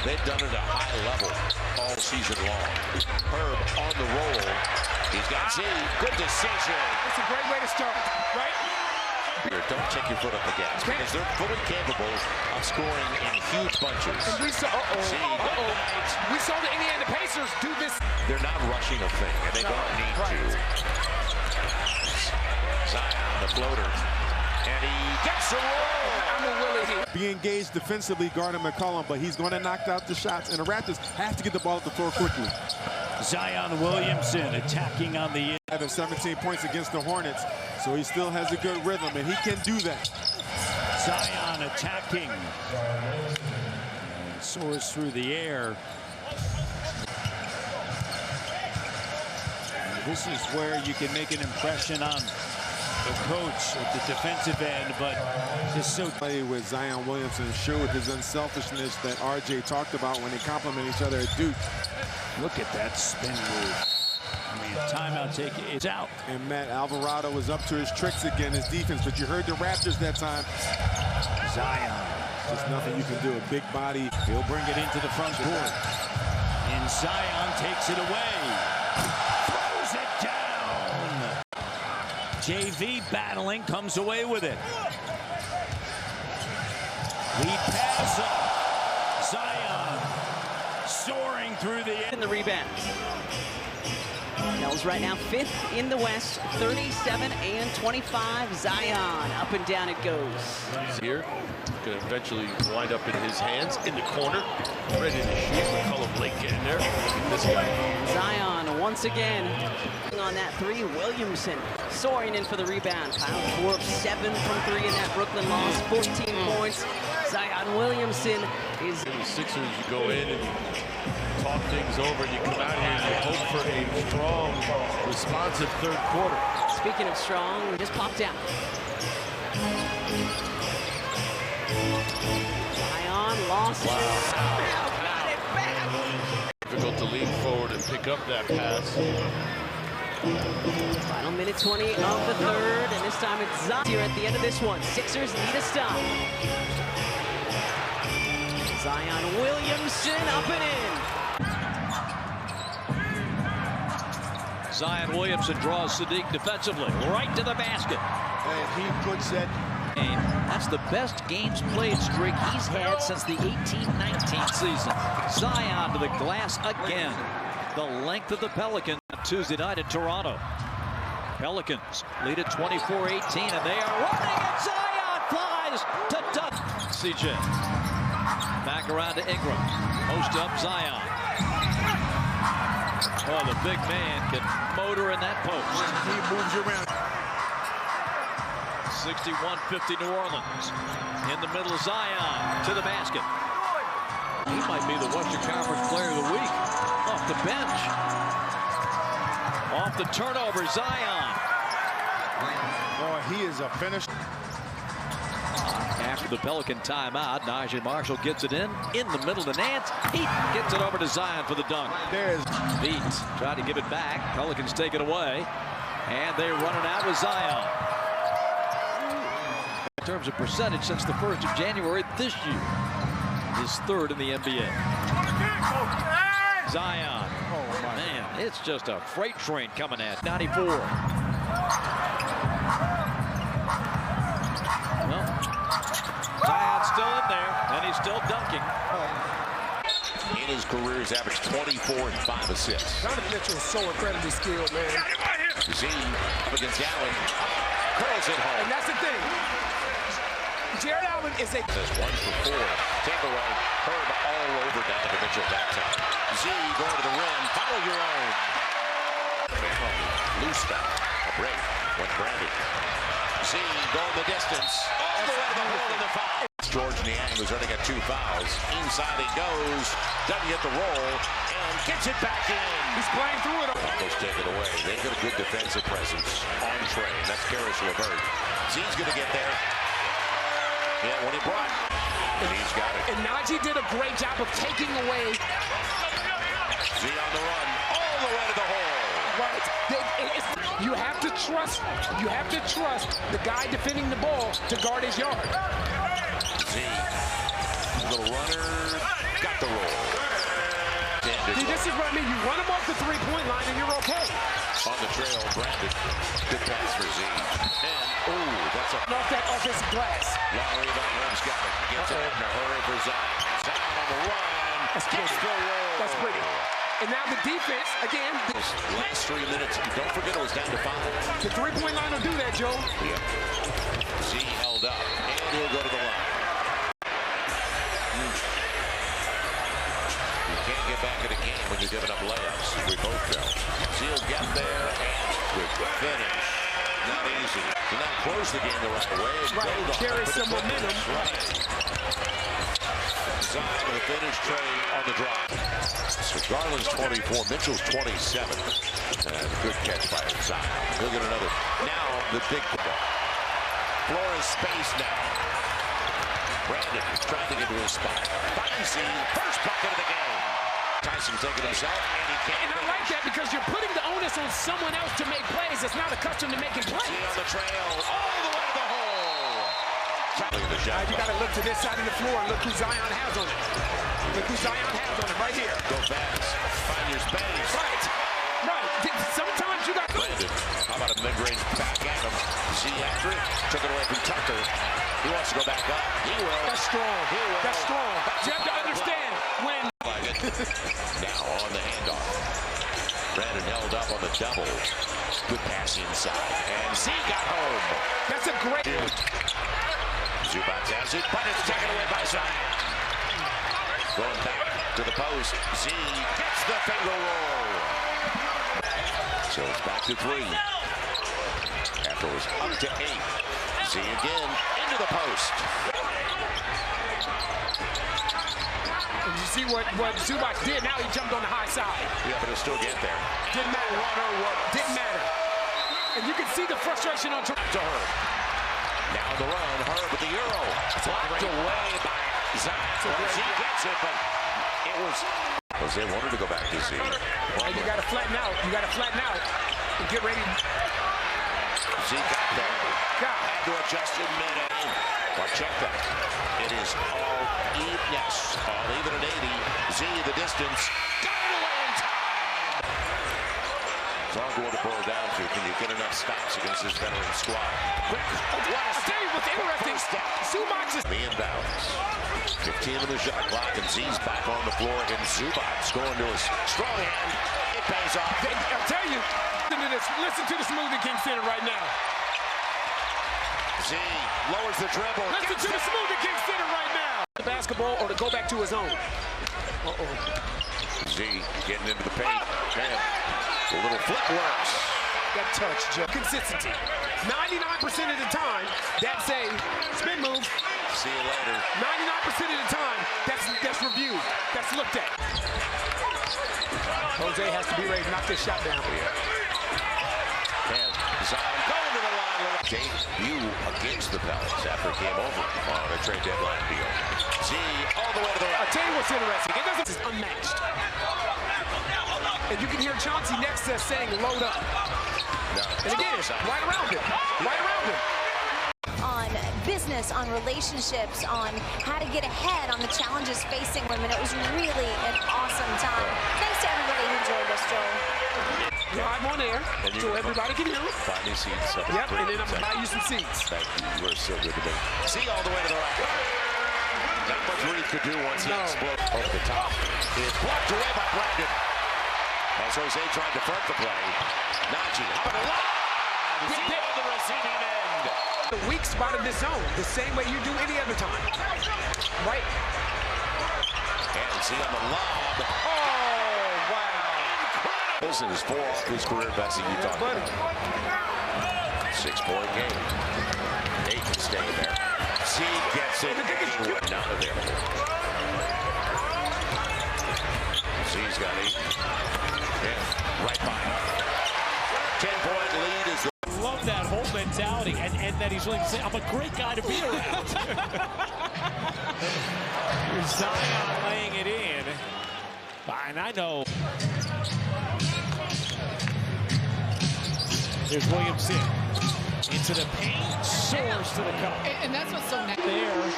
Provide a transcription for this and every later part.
They've done it at a high level all season long. Herb on the roll. He's got Z. Good decision. It's a great way to start, right? Don't check your foot up against because they're fully capable of scoring in huge bunches. And we saw, we saw the Indiana Pacers do this. They're not rushing a thing, and they don't need to. Zion, the floater, and he gets the roll. I'm a Willie here. Be engaged defensively, guarding McCollum, but he's going to knock out the shots, and the Raptors have to get the ball at the floor quickly. Zion Williamson attacking on the end. Having 17 points against the Hornets, so he still has a good rhythm, and he can do that. Zion attacking. And soars through the air. And this is where you can make an impression on the coach at the defensive end, but just so Play with Zion Williamson showed his unselfishness that RJ talked about when they complement each other at Duke. Look at that spin move. I mean, timeout take, it's out. And Matt Alvarado was up to his tricks again, his defense, but you heard the Raptors that time. Zion. Just nothing you can do. A big body. He'll bring it into the front court. And Zion takes it away. Throws it down. JV battling, comes away with it. Lead pass up. Zion soaring through the air. In the rebound. Pels right now 5th in the West, 37 and 25. Zion, up and down it goes. Here, going to eventually wind up in his hands in the corner, ready to shoot. McCollum Blake getting there. This guy. Zion once again on that three. Williamson soaring in for the rebound. Kyle 4 of 7 from 3 in that Brooklyn loss, 14 points. Zion Williamson is. The Sixers, you go in and you talk things over, and you come out here and you hope for a strong, responsive third quarter. Speaking of strong, we just popped out. Zion lost it. Got it back. Difficult to lean forward and pick up that pass. Final minute 20 of the third, and this time it's Zion here at the end of this one. Sixers need a stop. Zion Williamson up and in. Zion Williamson draws Sadiq defensively, right to the basket. And he puts that. That's the best games played streak he's had since the 18-19 season. Zion to the glass again. The length of the Pelicans Tuesday night in Toronto. Pelicans lead at 24-18, and they are running, and Zion flies to duck. CJ back around to Ingram. Post up Zion. Oh, the big man can motor in that post. He moves around. 61-50 New Orleans. In the middle, Zion to the basket. He might be the Western Conference Player of the Week. Off the bench. Off the turnover, Zion. Oh, he is a finisher. After the Pelican timeout, Najee Marshall gets it in the middle to Nance. He gets it over to Zion for the dunk. There's Beat, try to give it back. Pelicans take it away. And they run it out with Zion. In terms of percentage, since the 1st of January this year, is 3rd in the NBA. Zion. Oh, man, it's just a freight train coming at 94. Well, Zion's still in there, and he's still dunking. In his career, he's averaged 24 and 5 assists. Donovan Mitchell is so incredibly skilled, man. Z up against Allen. Curls it home. And that's the thing. Jared Allen is a... Says 1 for 4. Take away. Herb all over Donovan Mitchell that time. Z going to the rim. Follow your own. Loose back. A break. Went Brandon. Z going the distance. All the way to the hole in the foul. George Niang, who's already got 2 fouls. Inside he goes. Doesn't get the roll. And gets it back in. He's playing through it. Broncos take it away. They've got a good defensive presence on Trey. That's Karis LeVert. Z's going to get there. Yeah, when he brought, and he's got it. And Najee did a great job of taking away. Z on the run, all the way to the hole. Right. You have to trust. You have to trust the guy defending the ball to guard his yard. Z, little runner, got the roll. Brandon. See, this is what I mean. You run them off the three-point line and you're okay. On the trail, Brandon. Good pass for Z. And, that's a... Off that offensive glass. Long rebound, Rams got it. Gets it in a hurry for Zion. Zion on the run. That's pretty. That's pretty. And now the defense, again. Last 3 minutes. Don't forget it was down to 5. The three-point line will do that, Joe. Yep. Z held up. And he'll go to the line. You can't get back in the game when you're giving up layups. We both know. He'll get there and quick finish. Not easy. Do not close the game the right way. Right. Carry some momentum. Right. Zion with a finish, Trey on the drive. So Garland's 24, Mitchell's 27. And a good catch by Zion. He'll get another. Now the big ball. Floor is space now. Brandon trying to get to his spot. Finds the first bucket of the game. Tyson taking himself, and he can't. And I like that because you're putting the onus on someone else to make plays that's not accustomed to making plays. See on the trail, all the way to the hole. You got to look to this side of the floor and look who Zion has on it. Look who Zion has on it right here. Go fast. Find your space. Right. Right. Sometimes you got. Brandon, how about a mid-range back at him? See after it. Took it away from Tucker. He wants to go back up. He will. That's strong. He will. That's strong. You have to understand when. Now on the handoff. Brandon held up on the double. Good pass inside. And Z got home. That's a great. Zubac has it, but it's taken away by Zion. Going back to the post. Z gets the finger roll. So it's back to 3. After it was up to 8. Z again into the post. And you see what Zubac did. Now he jumped on the high side. Yeah, but he'll still get there. Didn't matter. Didn't matter. And you can see the frustration on to her. Now the run. Her with the Euro. Blocked away by Zion. He gets it, but it was. Jose wanted to go back to Z. Well, you got to flatten out. You got to flatten out and get ready. Z got there. Had to adjust in mid-aim. Pacheco. It is all even. Yes, all even at 80. Z the distance. Got it away in time. It's all going to boil down to, can you get enough stops against this veteran squad? Quick. I'll tell you what's interesting. Zubac is the inbounds. 15 in the shot clock, and Z's back on the floor, and Zubac going to his strong hand. It pays off. I'll tell you. Listen to the Smoothie King Center right now. Z lowers the dribble. Listen to the Smoothie King Center right now. The basketball or to go back to his own. Z getting into the paint. Man, the little flip works. That touch, Joe. Consistency. 99% of the time, that's a spin move. See you later. 99% of the time, that's reviewed. That's looked at. Jose has to be ready to knock this shot down. And Zion going to the line. Debut against the Pelicans after he came over on a trade deadline deal. Z all the way to the right. I'll tell you what's interesting. It doesn't. It's unmatched. And you can hear Chauncey next to us saying, load up. No, and again, right around him. Right around him. On business, on relationships, on how to get ahead on the challenges facing women. It was really an awesome time. Thanks to everybody who joined us, Joel. Live on air, so everybody can hear. Buy me seats. Yep, and then I'm going to buy you some seats. Thank you. You were so good to me. See all the way to the right. Not much Reed could do once he exploded over the top. It's blocked away by Brandon. As Jose tried to front the play. Najee, how about a line? Z on the receiving end. The weak spot of this zone, the same way you do any other time. Right? And Z on the lob. Oh, wow. This is 4 off his career best that you talked about. 6-point game. 8 can stay there. Z gets it. Not available. Z's got 8. Yeah, right by him. 10-point lead is the... Love that whole mentality, and that he's willing to say, I'm a great guy to be around. Zion laying it in. And I know. There's Williamson. Into the paint, soars to the cup. And that's what's so nice. There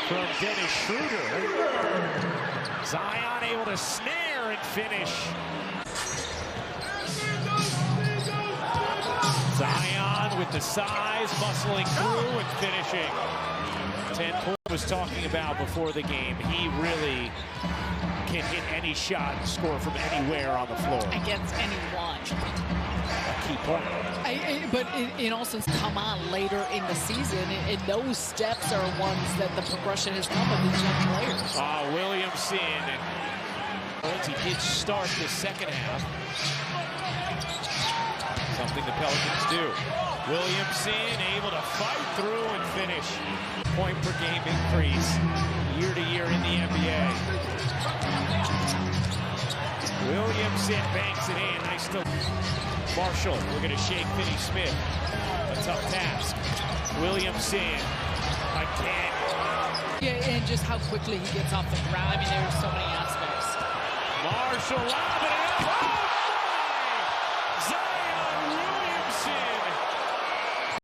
from Dennis Schroeder. Zion able to snare fire and finish. Zion with the size, muscling through and finishing. 10 points was talking about before the game. He really can hit any shot and score from anywhere on the floor. Against anyone. A key point. But it also come on later in the season, and those steps are ones that the progression has come with these young players. Williamson. He did start the second half. Something the Pelicans do. Williamson able to fight through and finish. Point per game increase year to year in the NBA. Williamson banks it in. Nice to Marshall. We're going to shake Finney-Smith. A tough task. Williamson again. Yeah, and just how quickly he gets off the ground. I mean, there are so many aspects. Marshall lobbing it up. Oh! Zion Williamson.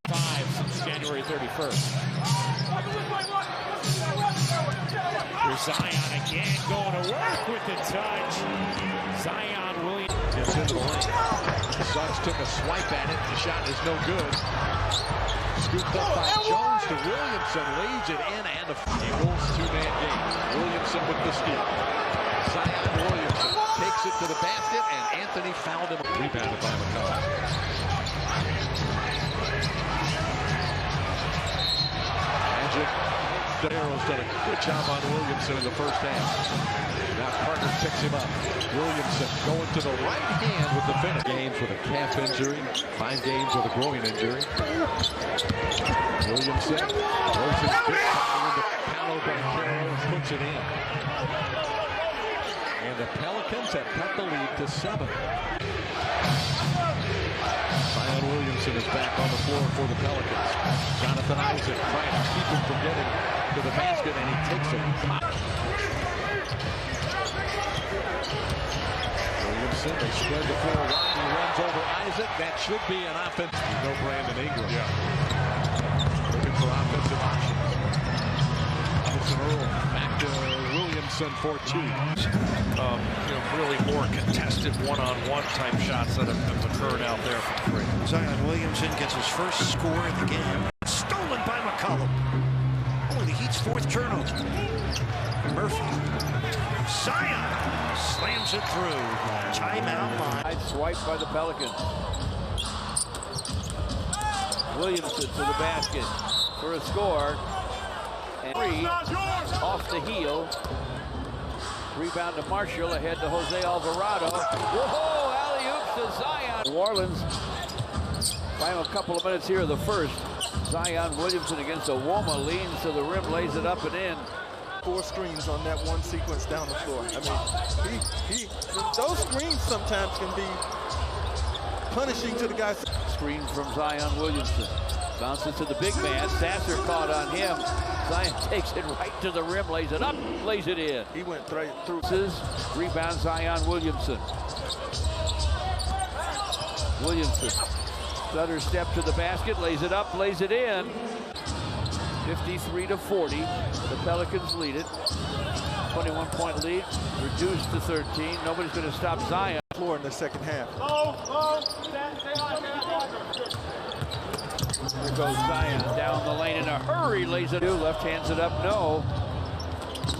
5 since January 31st. Here's Zion again going to work with the touch. Zion Williamson. Gets into the lane. Suns took a swipe at it. The shot is no good. Scooped up by Jones to Williamson. Leads it in and a Eagles two-man game. Williamson with the steal. Zion Williamson takes it to the basket, and Anthony fouled him. Rebounded by McCullough. Magic. Darrow's done a good job on Williamson in the first half. Now Carter picks him up. Williamson going to the right hand with the finish. Games with a calf injury, 5 games with a groin injury. Williamson throws his big ball into Paolo Banchero, puts it in. And the Pelicans have cut the lead to 7. Zion Williamson is back on the floor for the Pelicans. Jonathan Isaac trying to keep him from getting to the basket, and he takes it. Williamson, they spread the floor wide. He runs over Isaac. That should be an offense. No Brandon Ingram. Yeah. Looking for offensive options. Robinson Earl back to Williamson for 2. Really more contested one-on-one type shots that have occurred out there from 3. Zion Williamson gets his first score of the game. Stolen by McCollum. Only the Heat's 4th turnover. Murphy. Zion slams it through. Timeout line. Swiped by the Pelicans. Williamson to the basket for a score. And 3 off the heel. Rebound to Marshall, ahead to Jose Alvarado. Whoa, alley-oop to Zion. New Orleans, final couple of minutes here of the first. Zion Williamson against Oklahoma, leans to the rim, lays it up and in. 4 screens on that one sequence down the floor. I mean, those screens sometimes can be punishing to the guy. Screen from Zion Williamson. Bounces to the big man. Sasser caught on him. Zion takes it right to the rim, lays it up, lays it in. He went right through. Rebound Zion Williamson. Williamson. Stutter step to the basket, lays it up, lays it in. 53-40. The Pelicans lead it. 21-point lead, reduced to 13. Nobody's going to stop Zion. Floor in the second half. Here goes Zion down the lane in a hurry, lays it. Left hands it up, no.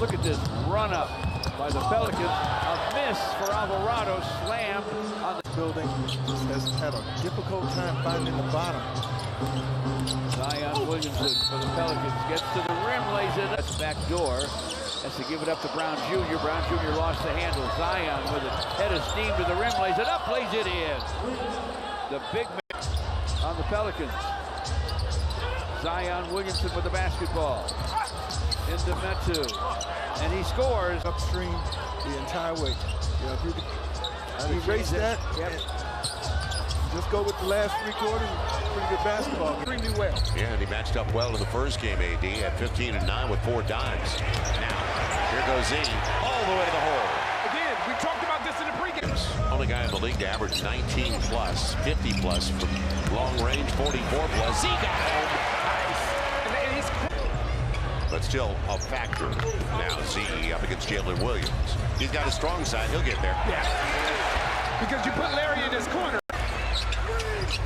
Look at this run up by the Pelicans. A miss for Alvarado, slammed on the building. Has had a difficult time finding the bottom. Zion Williamson for the Pelicans gets to the rim, lays it. That's back door. Has to give it up to Brown Jr. Brown Jr. lost the handle. Zion with a head of steam to the rim, lays it up, lays it in. The big man on the Pelicans. Zion Williamson with the basketball. Into Metu. And he scores. Upstream the entire way. If you erase that, just go with the last 3 quarters. Pretty good basketball. Pretty well. Yeah, and he matched up well in the first game, AD, at 15 and 9 with 4 dimes. Now, here goes Z, all the way to the hole. Again, we talked about this in the pregame. Only guy in the league to average 19 plus, 50 plus from long range, 44 plus. Z got home. And he's... But but still a factor. Now Z up against Jalen Williams. He's got a strong side. He'll get there. Yeah. Because you put Larry in his corner.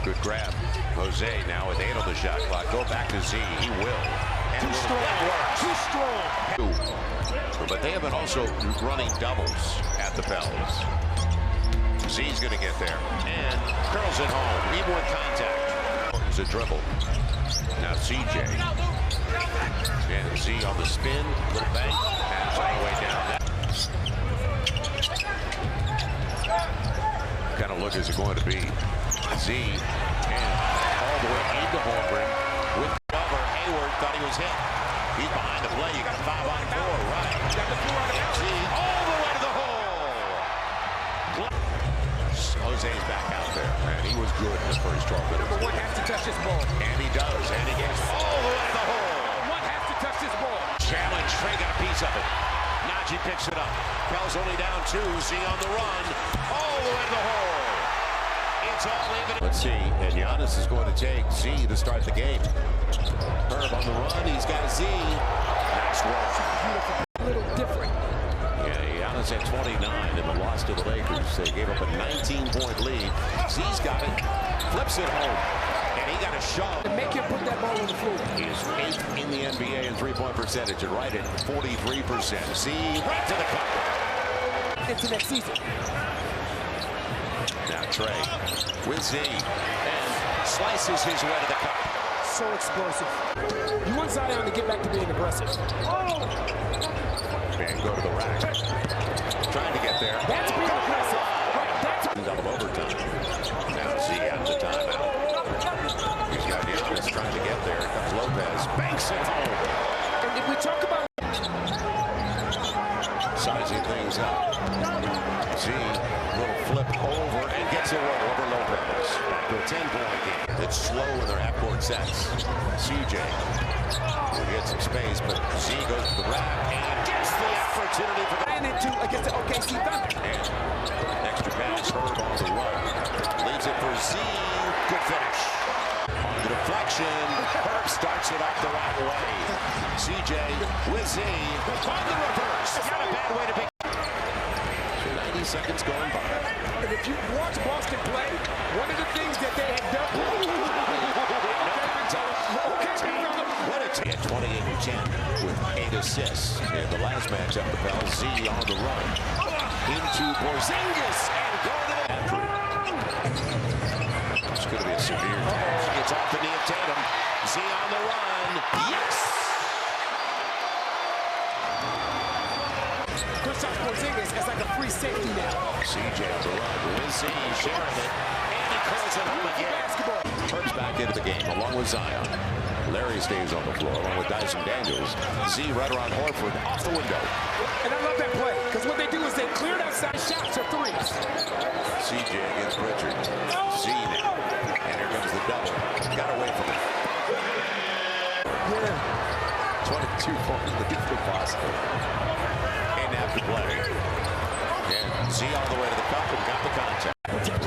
Good grab. Jose now with 8 on the shot clock. Go back to Z. He will. And too strong. Too strong. But they have been also running doubles at the Pels. Z's going to get there. And curls it home. Even with contact. It's a dribble. Now CJ. And Z on the spin. Little bank. And it's all the way down. What kind of look is it going to be? Z. And all the way into Holmgren. With cover. Hayward thought he was hit. He's behind the play. You got a 5-on-4. Right. Got the 4 on the Z all the way to the hole. Jose's back out there, and he was good in the first 12 minutes. Number 1 has to touch this ball. And he does, and he gets all the way to the hole. 1 has to touch this ball. Challenge, Trey got a piece of it. Najee picks it up. Pels only down 2, Z on the run, all the way to the hole. It's all even. Let's see, and Giannis is going to take Z to start the game. Herb on the run, he's got Z. Nice work. A little different. Giannis at 29 in the loss to the Lakers. They gave up a 19-point lead. Z's got it, flips it home, and he got a shot. And make him put that ball on the floor. He's 8th in the NBA in three-point percentage, and right at 43%. Z right to the cup. Into next season. Now Trey with Z, and slices his way to the cup. So explosive. You want Zion to get back to being aggressive. And go to the rack. Trying to get there. That's being aggressive. That's double overtime. Now Z out the timeout. He's got Giannis trying to get there. Here comes Lopez. Banks it home. And if we talk about sizing things up. Z little flip over and gets it right over Lopez. Back to a 10-point game. It's slow in their half-court sets. CJ will get some space, but Z goes to the rack and gets the opportunity for the against the OKC Thunder. And extra pass, Herb on the run. Leaves it for Z. Good finish. On the deflection, Herb starts it up the right way. CJ with Z on the reverse. Not a bad way to begin. 90 seconds going by. And if you watch Boston play, one of the things that they have done. What a team. 28-10 with 8 assists. In the last matchup, the Pels, Z on the run. Into Porzingis and Gordon Andrew. It's going to be a severe catch. It's off the knee of Tatum. Z on the run. Yes! Kristaps Porzingis is like a free safety now. CJ on the run. With Z sharing it. And he curls it home again. Basketball. Turns back into the game along with Zion. Larry stays on the floor along with Dyson Daniels. Z right around Horford off the window. And I love that play because what they do is they cleared outside shots or threes. CJ against Richard. Z now. And here comes the double. Got away from it. Yeah. 22-point lead for Boston. And after play. And Z all the way to the cup and got the contact.